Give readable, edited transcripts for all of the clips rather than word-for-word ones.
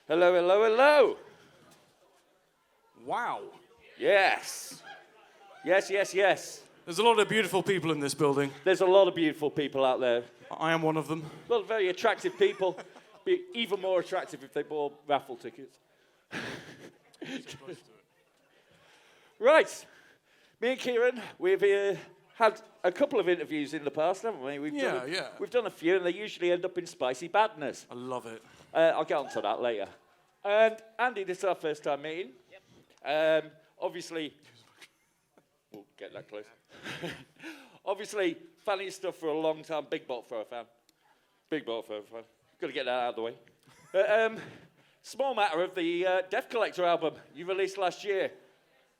Hello, hello, hello. Wow. Yes. Yes, yes, yes. There's a lot of beautiful people in this building. There's a lot of beautiful people out there. I am one of them. Well, very attractive people. Be even more attractive if they bought raffle tickets. Right. Me and Kieran, we've had a couple of interviews in the past, haven't we? We've done a few, and they usually end up in spicy badness. I love it. I'll get on to that later. And Andy, this is our first time meeting. Yep. Obviously, we'll get that close. Obviously, fan of your stuff for a long time. Big bot for a fan. Big bot for a fan. Got to get that out of the way. Small matter of the DeathCollector album you released last year.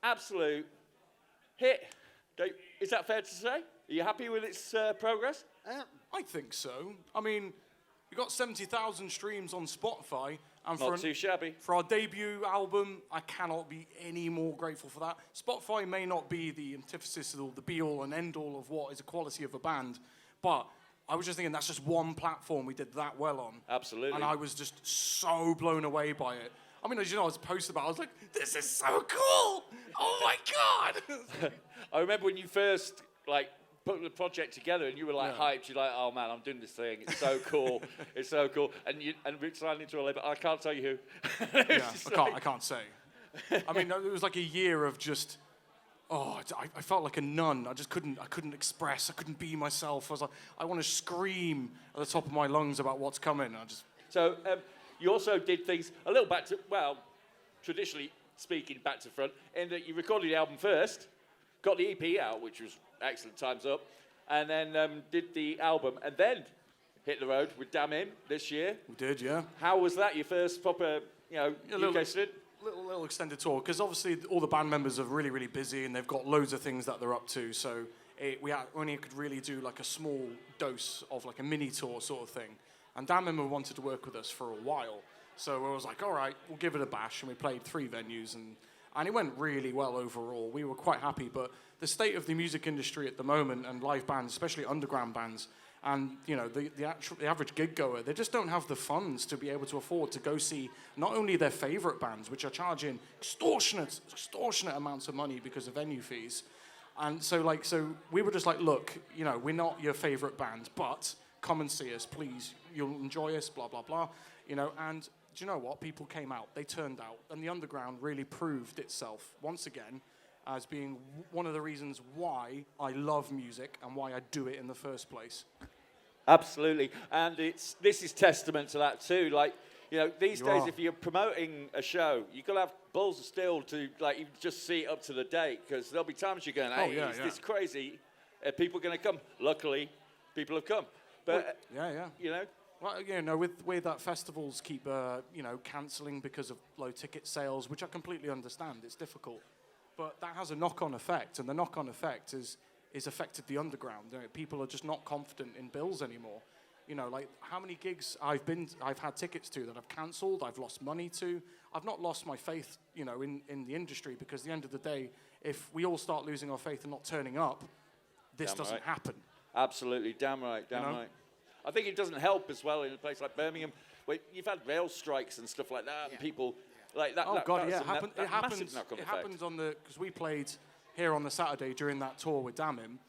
Absolute hit. Is that fair to say? Are you happy with its progress? I think so. I mean, we got 70,000 streams on Spotify. And Not too shabby. For our debut album, I cannot be any more grateful for that. Spotify may not be the antithesis or the be-all and end-all of what is the quality of a band, but I was just thinking that's just one platform we did that well on. Absolutely. And I was just so blown away by it. I mean, as you know, I was posted about it, I was like, this is so cool! Oh my God! I remember when you first, put the project together and you were hyped, you're like, oh man, I'm doing this thing, it's so cool, it's so cool. And we signed into a label, I can't tell you who. I can't say. I mean, it was like a year of just, I felt like a nun. I couldn't express, I couldn't be myself. I was like, I want to scream at the top of my lungs about what's coming. So, you also did things a little back to, traditionally speaking, back to front, in that you recorded the album first, got the EP out, which was excellent, time's up, and then did the album, and then hit the road with Damian this year. We did, yeah. How was that, your first proper, UK stint? Little extended tour, because obviously all the band members are really, really busy, and they've got loads of things that they're up to, so we only could really do like a small dose of like a mini tour sort of thing. And Damian wanted to work with us for a while, so I was like, all right, we'll give it a bash, and we played 3 venues, and it went really well overall. We were quite happy, but the state of the music industry at the moment and live bands, especially underground bands, and the average gig goer, they just don't have the funds to be able to afford to go see not only their favorite bands, which are charging extortionate amounts of money because of venue fees. And so we were just like, look, we're not your favorite band, but come and see us, please. You'll enjoy us, blah, blah, blah. And do you know what? People came out, they turned out, and the underground really proved itself once again as being one of the reasons why I love music and why I do it in the first place. Absolutely, and this is testament to that too. These days, if you're promoting a show, you've got to have balls of steel to you just see it up to the date, because there'll be times you're going, hey, is this crazy? Are people going to come? Luckily, people have come. But Well, with that, festivals keep cancelling because of low ticket sales, which I completely understand. It's difficult, but that has a knock-on effect, and the knock-on effect is affected the underground. People are just not confident in bills anymore. How many gigs I've had tickets to that I've cancelled, I've lost money to. I've not lost my faith, in the industry, because at the end of the day, if we all start losing our faith and not turning up, this doesn't happen. Absolutely, damn right. I think it doesn't help as well in a place like Birmingham, where you've had rail strikes and stuff like that, and people like that. Oh God, yeah, it happens on because we played here on the Saturday during that tour with Damian,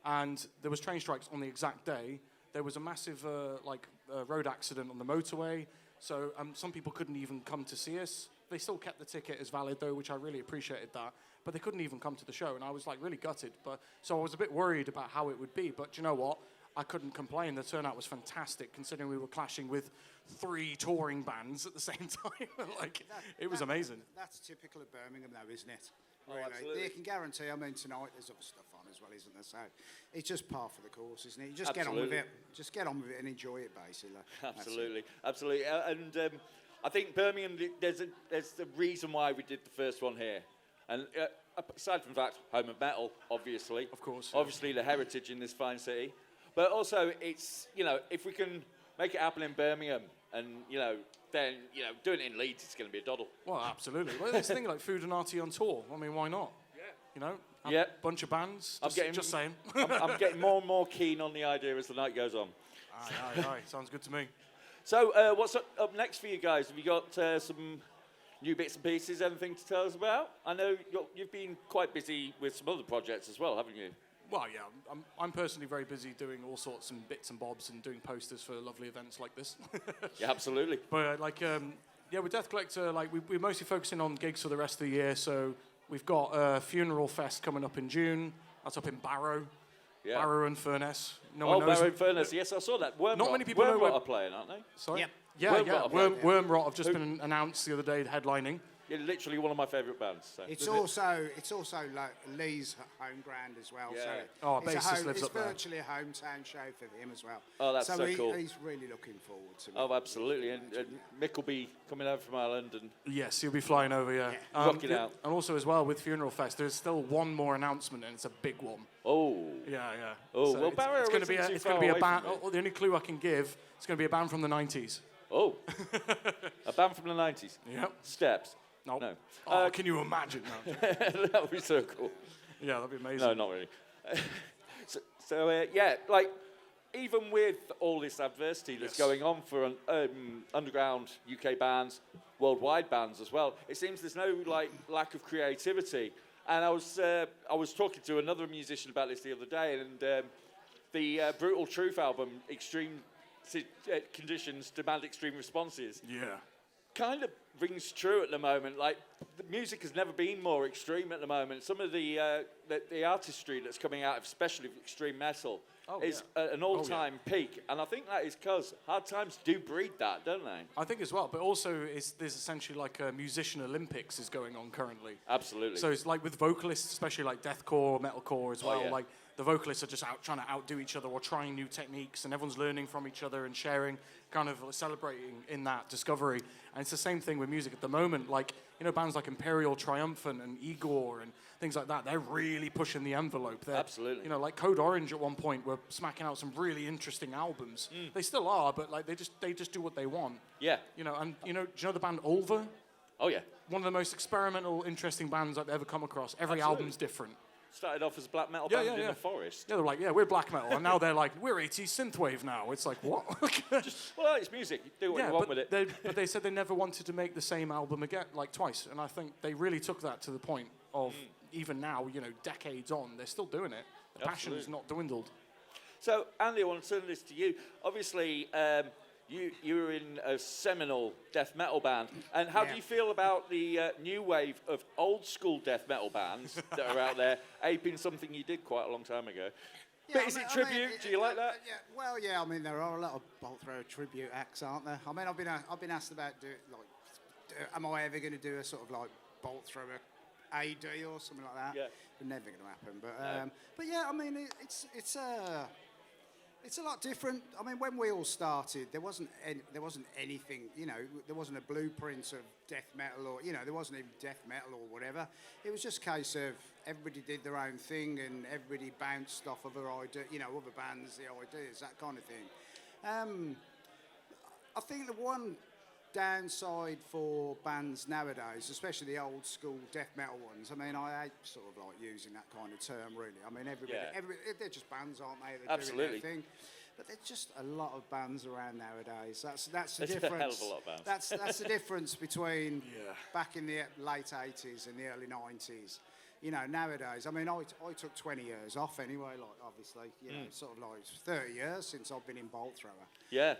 and there was train strikes on the exact day. There was a massive road accident on the motorway, so some people couldn't even come to see us. They still kept the ticket as valid though, which I really appreciated that. But they couldn't even come to the show, and I was really gutted. So I was a bit worried about how it would be. But do you know what? I couldn't complain. The turnout was fantastic, considering we were clashing with 3 touring bands at the same time. It was amazing. That's typical of Birmingham, though, isn't it? Really. Absolutely. You can guarantee, tonight there's other stuff on as well, isn't there? So it's just par for the course, isn't it? You just get on with it. Just get on with it and enjoy it, basically. Absolutely. And I think Birmingham, there's the reason why we did the first one here. And aside from that, home of metal, obviously. Of course. Obviously the heritage in this fine city. But also, it's, if we can make it happen in Birmingham, and then doing it in Leeds is going to be a doddle. Well, absolutely. Well, there's a thing like Foodinati on tour. I mean, why not? Yeah. Yeah. Bunch of bands. Just saying. I'm getting more and more keen on the idea as the night goes on. Aye. Sounds good to me. So, what's up next for you guys? Have you got some new bits and pieces? Anything to tell us about? I know you've been quite busy with some other projects as well, haven't you? Well, yeah. I'm personally very busy doing all sorts and bits and bobs and doing posters for lovely events like this. Yeah, absolutely. But with DeathCollector, we're mostly focusing on gigs for the rest of the year. So we've got a Funeral Fest coming up in June. That's up in Barrow. Yeah. Barrow and Furness. No one knows. Barrow and Furness. Yes, I saw that. Not many people know. Wormrot are playing, aren't they? Sorry. Yep. Yeah. Wormrot have just been announced the other day, headlining. You're literally one of my favourite bands. So. It's also like Lee's home ground as well. Yeah. So bassist lives up there. It's virtually a hometown show for him as well. Oh, that's so cool. He's really looking forward to it. Oh, absolutely. And Mick will be coming over from Ireland and Yes, he'll be flying over. Yeah. rocking out. And also as well with Funeral Fest, there's still one more announcement, and it's a big one. Oh. Yeah. Oh, So well, Barrow it's going to be isn't too it's going far to be a away band. from me. The only clue I can give, it's going to be a band from the 90s. Oh. A band from the 90s. Yep. Steps. Nope. No. Oh, can you imagine? No. That would be so cool. Yeah, that'd be amazing. No, not really. Even with all this adversity that's going on for underground UK bands, worldwide bands as well, it seems there's no lack of creativity. And I was talking to another musician about this the other day, and the Brutal Truth album, Extreme Conditions Demand Extreme Responses, Yeah. kind of rings true at the moment. Like, the music has never been more extreme at the moment. Some of the artistry that's coming out, especially of extreme metal, is at an all-time peak. And I think that is because hard times do breed that, don't they? I think as well, but also there's essentially like a musician Olympics is going on currently. Absolutely. So it's like with vocalists, especially like deathcore, metalcore as well. yeah. Like the vocalists are just trying to outdo each other or trying new techniques, and everyone's learning from each other and sharing, kind of celebrating in that discovery. And it's the same thing with music at the moment. Like, bands like Imperial Triumphant and Igor and things like that, they're really pushing the envelope. Absolutely. Like Code Orange at one point were smacking out some really interesting albums. They still are, but like they just do what they want. Yeah. Do you know the band Ulver? Oh, yeah. One of the most experimental, interesting bands I've ever come across. Every album's different. Started off as a black metal band in the forest. Yeah, they're like, we're black metal, and now they're like, we're 80s synthwave now. It's like, what? Well, it's music. You do what you want with it. But they said they never wanted to make the same album again, like twice, and I think they really took that to the point of even now, decades on, they're still doing it. The passion has not dwindled. So, Andy, I want to turn this to you. Obviously, you were in a seminal death metal band. And how do you feel about the new wave of old school death metal bands that are out there aping something you did quite a long time ago? Yeah, but is it tribute? Do you like that? Yeah. Well, yeah. I mean, there are a lot of bolt thrower tribute acts, aren't there? I mean, I've been asked about am I ever going to do a sort of like bolt thrower AD or something like that? Yeah. It's never going to happen. But yeah, I mean, it's a lot different. I mean, when we all started, there wasn't anything, there wasn't a blueprint of death metal or, there wasn't even death metal or whatever. It was just a case of everybody did their own thing and everybody bounced off other ideas, other bands, the ideas, that kind of thing. I think the one downside for bands nowadays, especially the old school death metal ones, I mean, I hate sort of like using that kind of term, really. I mean, everybody they're just bands, aren't they? They're doing their thing. But there's just a lot of bands around nowadays. That's the difference. A hell of a lot of bands. That's the difference between back in the late 80s and the early 90s. Nowadays, I mean, I took 20 years off anyway, like, obviously, sort of like 30 years since I've been in bolt thrower. Yeah.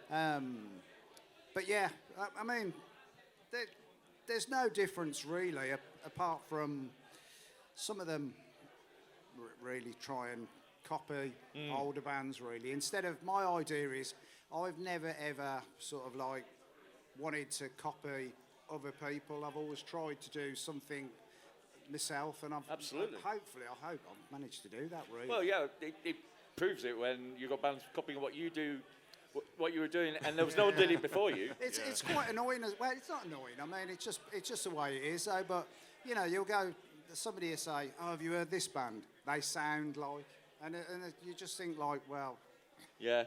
But yeah, I mean, there's no difference really, apart from some of them really try and copy older bands really. Instead of, my idea is, I've never ever sort of like wanted to copy other people. I've always tried to do something myself, and I hope I've managed to do that really. Well, yeah, it proves it when you got bands copying what you do. What you were doing, and there was no one did it before you. It's quite annoying as well. It's not annoying. I mean, it's just the way it is. Though, but you'll go. Somebody will say, "Oh, have you heard this band? They sound like," and you just think like, well, yeah.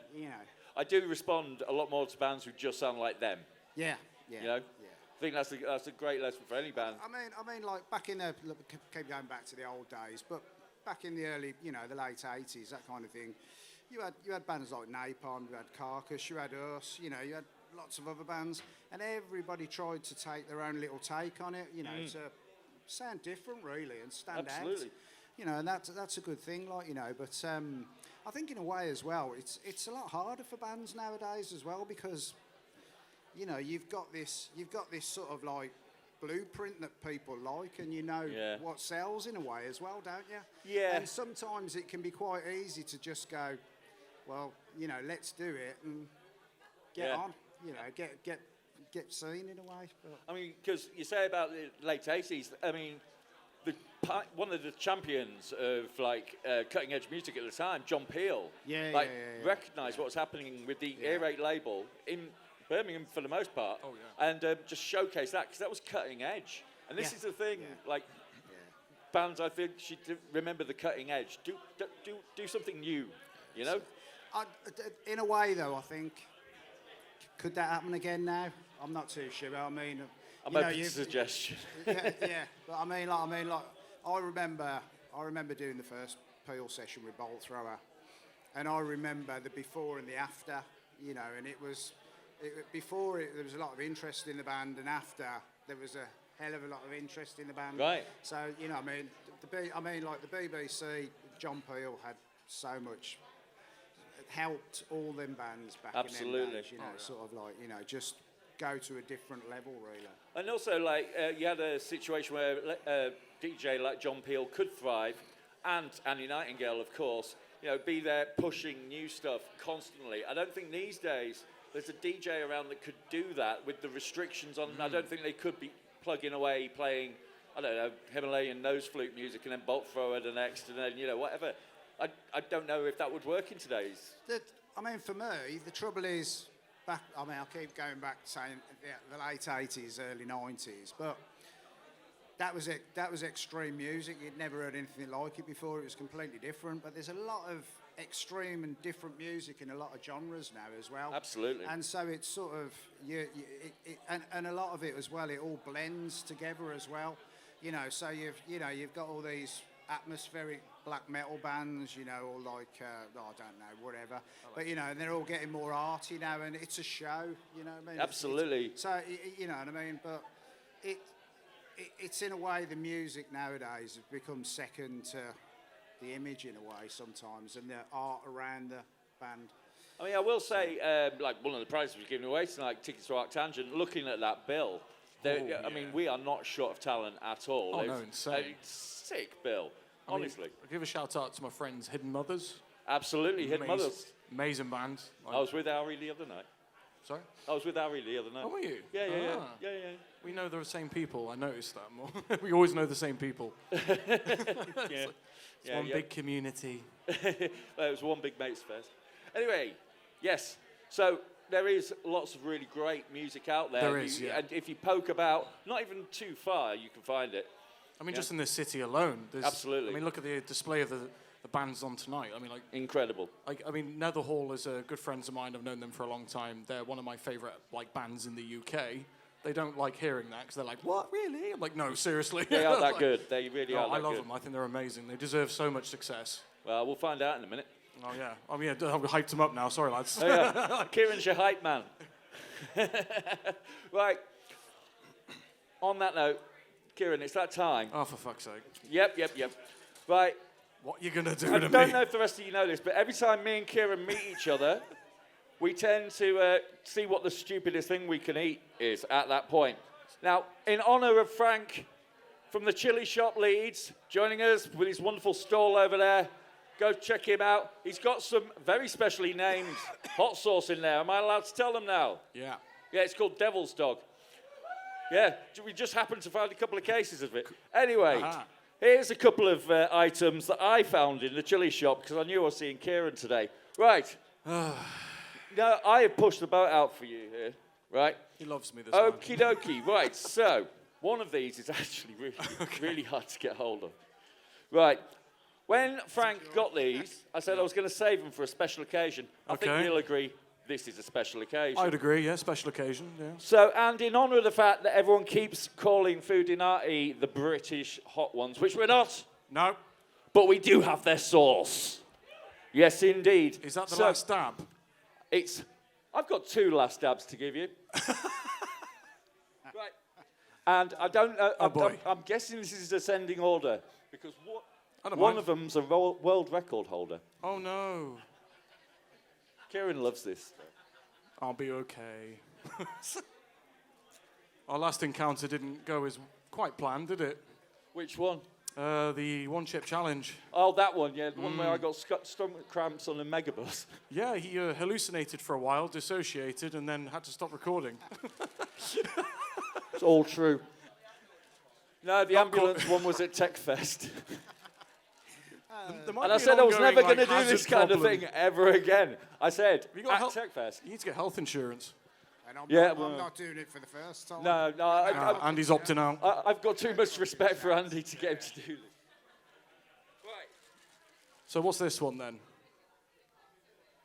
I do respond a lot more to bands who just sound like them. Yeah. You know? I think that's a great lesson for any band. I mean, like back in the keep going back to the old days, but back in the early, the late '80s, that kind of thing. You had bands like Napalm, you had Carcass, you had us, you had lots of other bands, and everybody tried to take their own little take on it, to sound different really and stand Absolutely. out. And that's a good thing, But I think in a way as well, it's a lot harder for bands nowadays as well because. You've got this sort of like blueprint that people like, and what sells in a way as well, don't you? Yeah. And sometimes it can be quite easy to just go, well, let's do it and get on. Get seen in a way. But. I mean, because you say about the late 80s, I mean, one of the champions of cutting edge music at the time, John Peel, recognised what was happening with the Ear Raid label in Birmingham for the most part, and just showcase that because that was cutting edge. And this is the thing, bands I think should remember the cutting edge. Do something new, In a way, though, I think could that happen again now? I'm not too sure. I mean, I'm open to suggestion. But I mean, I remember doing the first Peel session with Bolt Thrower, and I remember the before and the after, and it was. There was a lot of interest in the band, and after there was a hell of a lot of interest in the band. Right. So the BBC, John Peel had so much. It helped all them bands back in them days, sort of just go to a different level, really. And also, you had a situation where a DJ like John Peel could thrive, and Annie Nightingale, of course, be there pushing new stuff constantly. I don't think these days. There's a DJ around that could do that with the restrictions on. I don't think they could be plugging away, playing, I don't know, Himalayan nose flute music and then Bolt Thrower the next, and then, whatever. I don't know if that would work in today's. For me, the trouble is, I keep going back saying the late 80s, early 90s, but that was extreme music. You'd never heard anything like it before. It was completely different, but there's a lot of extreme and different music in a lot of genres now as well. Absolutely. And so it's sort of and a lot of it as well. It all blends together as well. So you've got all these atmospheric black metal bands. Or I don't know, whatever. But and they're all getting more arty now, and it's a show. Absolutely. So you know what I mean. But it's in a way the music nowadays has become second to the image in a way sometimes, and the art around the band. I mean, I will say, one of the prizes was given away tonight, Tickets to Arctangent, looking at that bill, mean, we are not short of talent at all. Oh, no, insane. Sick bill, honestly. I'll give a shout out to my friends, Hidden Mothers. Absolutely, Hidden Mothers. Amazing band. I was with Ari the other night. Sorry? I was with Ari the other night. Oh, were you? Yeah. We know the same people. I noticed that more. We always know the same people. It's one big community. It was one big mates fest. Anyway, yes. So there is lots of really great music out there. There is, yeah. And if you poke about, not even too far, you can find it. I mean, just in this city alone. Absolutely. I mean, look at the display of the bands on tonight. I mean, incredible. Nether Hall is a good friends of mine. I've known them for a long time. They're one of my favourite bands in the UK. They don't like hearing that because they're like, what, really? I'm like, no, seriously. They are that good. They really are that good. I love them. I think they're amazing. They deserve so much success. Well, we'll find out in a minute. Oh, yeah. I've hyped them up now. Sorry, lads. Oh, yeah. Kieran's your hype man. Right. On that note, Kieran, it's that time. Oh, for fuck's sake. Yep. Right. What are you going to do I to me? I don't know if the rest of you know this, but every time me and Kieran meet each other, we tend to see what the stupidest thing we can eat is at that point. Now, in honour of Frank from the Chili Shop Leeds, joining us with his wonderful stall over there, go check him out. He's got some very specially named hot sauce in there. Am I allowed to tell them now? Yeah. Yeah, it's called Devil's Dog. Yeah, we just happened to find a couple of cases of it. Anyway, here's a couple of items that I found in the chili shop because I knew I was seeing Kieran today. Right. Now, I have pushed the boat out for you here, right? He loves me, this man. Okie dokie. Right, so one of these is actually really hard to get hold of. Right. When Frank got these, I said I was going to save them for a special occasion. I think you'll agree, this is a special occasion. I'd agree, yeah, special occasion, yeah. So, and in honour of the fact that everyone keeps calling Foodinati the British hot ones, which we're not, No. but we do have their sauce. Yes, indeed. Is that the last dab? I've got 2 last dabs to give you. Right. And I don't know, I'm guessing this is ascending order, because one of them's a world record holder. Oh, no. Kieran loves this. I'll be okay. Our last encounter didn't go as quite planned, did it? Which one? The one-chip challenge. Oh, that one, yeah. The one where I got stomach cramps on a megabus. Yeah, he hallucinated for a while, dissociated, and then had to stop recording. It's all true. No, the ambulance one was at TechFest. And I said I was never going to do this kind of thing ever again. I said, at TechFest. You need to get health insurance. And I'm well, not doing it for the first time. No, Andy's opting out. I've got too much respect for Andy to get him to do this. Right. So what's this one then?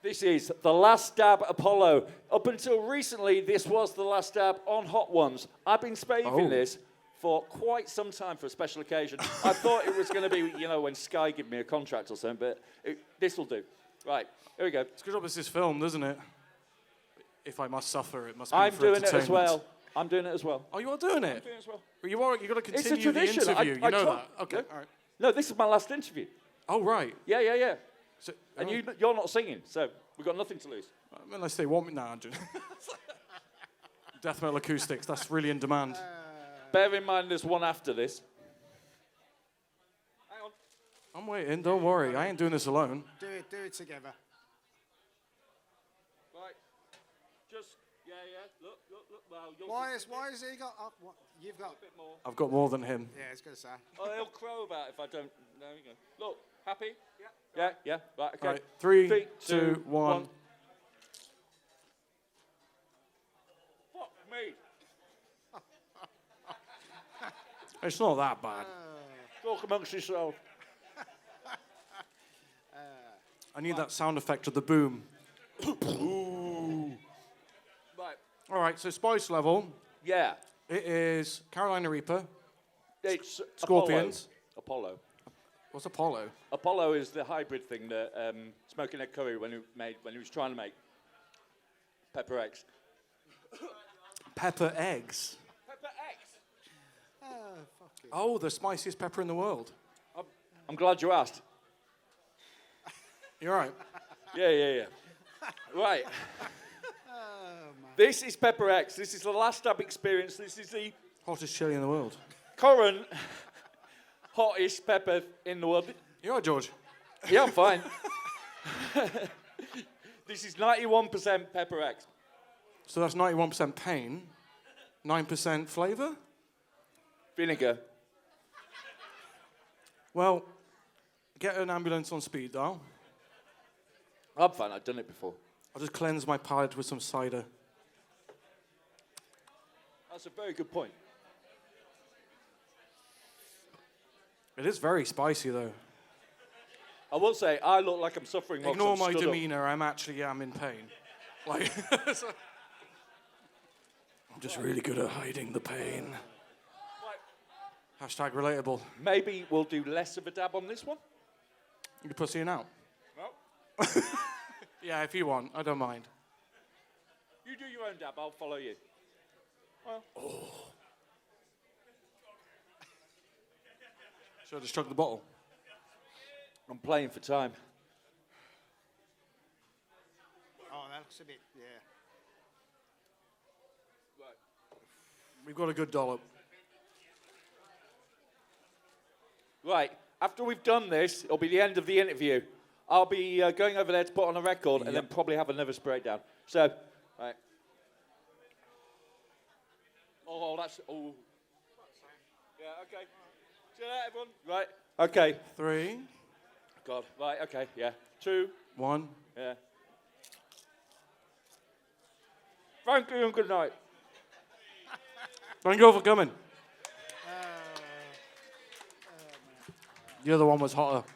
This is the Last Dab Apollo. Up until recently, this was the last dab on Hot Ones. I've been saving this for quite some time for a special occasion. I thought it was going to be, when Sky give me a contract or something, but this will do. Right, here we go. It's a good job it's this film, doesn't it? If I must suffer, it must be I'm for doing it as entertainment. well. I'm doing it as well. Oh, you are doing it? I'm doing it as well. Well, you've got to It's a continue the tradition. interview. I You know told- that? Okay, all right. No, this is my last interview. Oh, right. Yeah. So, And you're not singing, so we've got nothing to lose. unless they want me now, Death metal acoustics, that's really in demand. Bear in mind there's one after this. Hang on. I'm waiting, don't worry. I ain't doing this alone. Do it together. Right. Just, yeah. Look. Well, Why has he got? You've got. a bit more. I've got more than him. Yeah, I was going to say. Oh, he'll crow about if I don't. There we go. Look, happy? Yeah. Right, okay. All right, 3, 2, 1. Fuck me. It's not that bad. Talk amongst yourselves. I need that sound effect of the boom. Right. All right, so spice level, Yeah. it is Carolina Reaper. It's Scorpions. Apollo. What's Apollo? Apollo is the hybrid thing that Smoking Egg Curry when he was trying to make pepper eggs. Pepper eggs. Pepper eggs. Fuck it. Oh, the spiciest pepper in the world. I'm glad you asked. You're right. Yeah. Right. This is Pepper X. This is the last dab experience. This is the Hottest chili in the world. current hottest pepper in the world. You're right, George. Yeah, I'm fine. This is 91% Pepper X. So that's 91% pain, 9% flavour? Vinegar. Well, get an ambulance on speed dial. I'm fine. I've done it before. I'll just cleanse my palate with some cider. That's a very good point. It is very spicy, though. I will say, I look like I'm suffering. whilst Ignore I'm my stood up. demeanour, I'm in pain. Like, I'm just really good at hiding the pain. Hashtag relatable. Maybe we'll do less of a dab on this one. You pussying out? No. Yeah, if you want, I don't mind. You do your own dab. I'll follow you. Well. Should I just chug the bottle? I'm playing for time. Oh, that looks a bit. Yeah. Right. We've got a good dollop. Right. After we've done this, it'll be the end of the interview. I'll be going over there to put on a record and then probably have a nervous breakdown. So, right. Oh, that's... Oh. Yeah, okay. See you later, everyone. Right. Okay. 3, God. Right, okay. Yeah. 2. 1. Yeah. Thank you and good night. Thank you for coming. The other one was hotter.